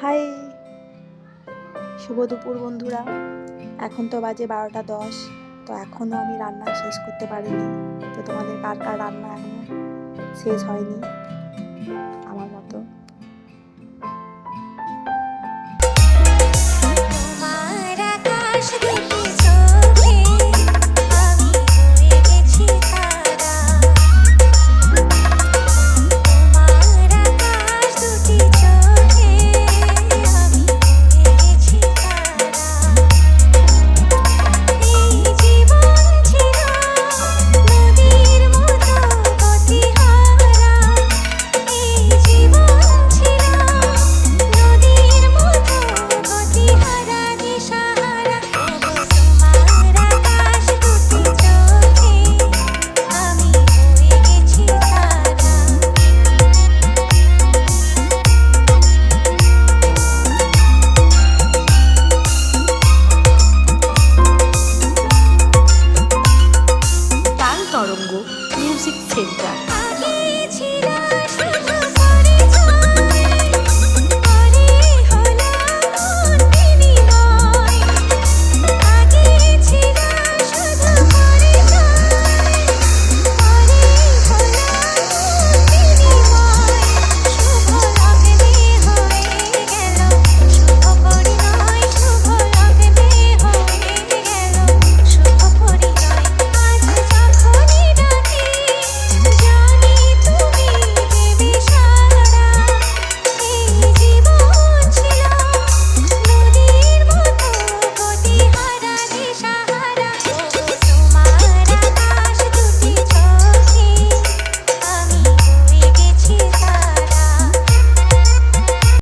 High, শুভ দুপুর বন্ধুরা। এখন তো বাজে 12টা 10। তো এখনও আমি রান্না শেষ করতে পারিনি। তো তোমাদের কার কার রান্না এখনো শেষ হয়নি আমার মতো? তোমার আকাশ